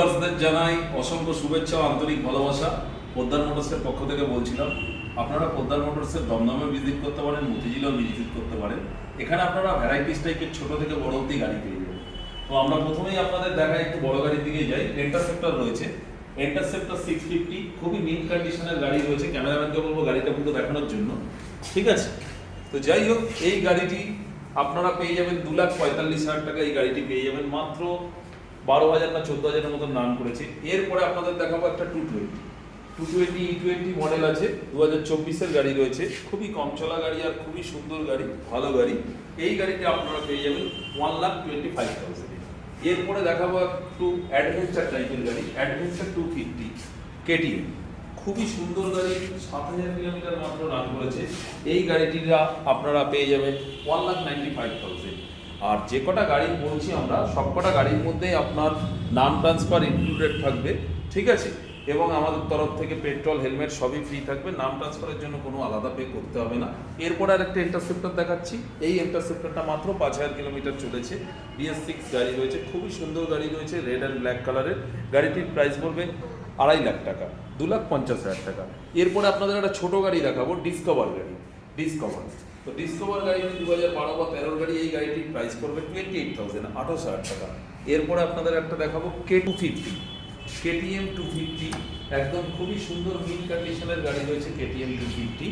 ভিউয়ার্সদের জানাই অসংখ্য শুভেচ্ছা ও আন্তরিক ভালোবাসা। পোদ্দার মোটরসের পক্ষ থেকে বলছিলাম, আপনারা পোদ্দার মোটরসের দমদমে ভিজিট করতে পারেন, মতিঝিলেও ভিজিট করতে পারেন। এখানে আপনারা ভ্যারাইটিস টাইপের ছোট থেকে বড় অবধি গাড়ি পেয়ে যাবেন। তো আমরা প্রথমেই আপনাদের দেখাই, একটু বড় গাড়ির দিকে যাই। ইন্টারসেপ্টর রয়েছে, ইন্টারসেপ্টর 650, খুবই মিন কন্ডিশনের গাড়ি রয়েছে। ক্যামেরাম্যানকে বলবো গাড়িটা পুরো দেখানোর জন্য, ঠিক আছে? তো যাই হোক, এই গাড়িটি আপনারা পেয়ে যাবেন 2,45,000 টাকা। এই গাড়িটি পেয়ে যাবেন মাত্র 12,000 না 14,000-এর মতো নাম করেছে। এরপরে আপনাদের দেখাবো একটা 220 E20 মডেল আছে, 2024-এর গাড়ি রয়েছে। খুবই কম চলা গাড়ি আর খুবই সুন্দর গাড়ি, ভালো গাড়ি। এই গাড়িটি আপনারা পেয়ে যাবেন 1,25,000। এরপরে দেখাবো একটু অ্যাডভেঞ্চার টাইপের গাড়ি, অ্যাডভেঞ্চার 250 KTM। খুবই সুন্দর গাড়ি, 7,000 কিলোমিটার মাত্র রান করেছে। এই গাড়িটিরা আপনারা পেয়ে যাবেন 1,95,000। আর যে কটা গাড়ি বলছি আমরা, সব কটা গাড়ির মধ্যেই আপনার নাম ট্রান্সফার ইনক্লুডেড থাকবে, ঠিক আছে? এবং আমাদের তরফ থেকে পেট্রোল, হেলমেট সবই ফ্রি থাকবে। নাম ট্রান্সফারের জন্য কোনো আলাদা পে করতে হবে না। এরপর আর একটা ইন্টারসেপ্টর দেখাচ্ছি। এই ইন্টারসেপ্টরটা মাত্র 5,000 কিলোমিটার চলেছে। BS6 গাড়ি রয়েছে, খুবই সুন্দর গাড়ি রয়েছে, রেড অ্যান্ড ব্ল্যাক কালারের। গাড়িটির প্রাইস পড়বে 2.5 লাখ টাকা, 2,50,000 টাকা। এরপরে আপনাদের একটা ছোট গাড়ি দেখাবো, ডিসকভার গাড়ি। ডিসকভার, তো ডিসকভার গাড়ি 2012 বা 13 গাড়ি। এই গাড়িটির প্রাইস পড়বে 28,000, 28,000 টাকা। এরপরে আপনাদের একটা দেখাবো K250, KTM 250, একদম খুবই সুন্দর মিন কন্ডিশনের গাড়ি রয়েছে KTM 250।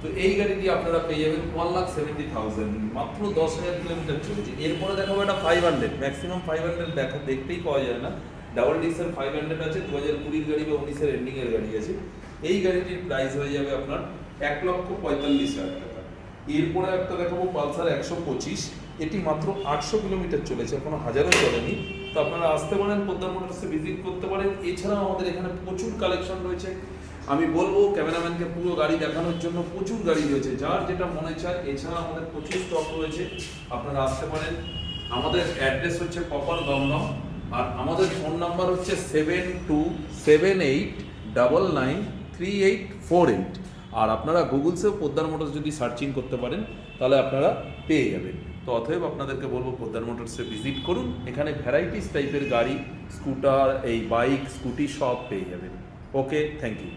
তো এই গাড়িটি আপনারা পেয়ে যাবেন 1,70,000, মাত্র 10,000 কিলোমিটার চলেছে। এরপরে দেখাবো একটা 500, ম্যাক্সিমাম 500 দেখতেই পাওয়া যায় না। ডাবল ডিক্সের 500 আছে, 2020-এর গাড়ি বা 19-এর এন্ডিংয়ের গাড়ি আছে। এই গাড়িটির প্রাইস হয়ে যাবে আপনার 1,45,000 টাকা। এরপরে একটা দেখাবো পালসার 125, এটি মাত্র 800 কিলোমিটার চলেছে, এখনো 1000-ও চলেনি। তো আপনারা আসতে পারেন, পোদ্দার মোটরসে ভিজিট করতে পারেন। এছাড়াও আমাদের এখানে প্রচুর কালেকশন রয়েছে। আমি বলবো ক্যামেরাম্যানকে পুরো গাড়ি দেখানোর জন্য, প্রচুর গাড়ি রয়েছে, যার যেটা মনে চায়। এছাড়া আমাদের প্রচুর স্টক রয়েছে, আপনারা আসতে পারেন। আমাদের অ্যাড্রেস হচ্ছে প্রপার দমদম, আর আমাদের ফোন নাম্বার হচ্ছে 7278993848। আর আপনারা গুগলসেও পোদ্দার মোটরস যদি সার্চিং করতে পারেন, তাহলে আপনারা পেয়ে যাবেন। তো অতএব আপনাদেরকে বলবো পোদ্দার মোটরসে ভিজিট করুন। এখানে ভ্যারাইটিস টাইপের গাড়ি, স্কুটার, এই বাইক, স্কুটি সব পেয়ে যাবেন। ওকে, থ্যাংক ইউ।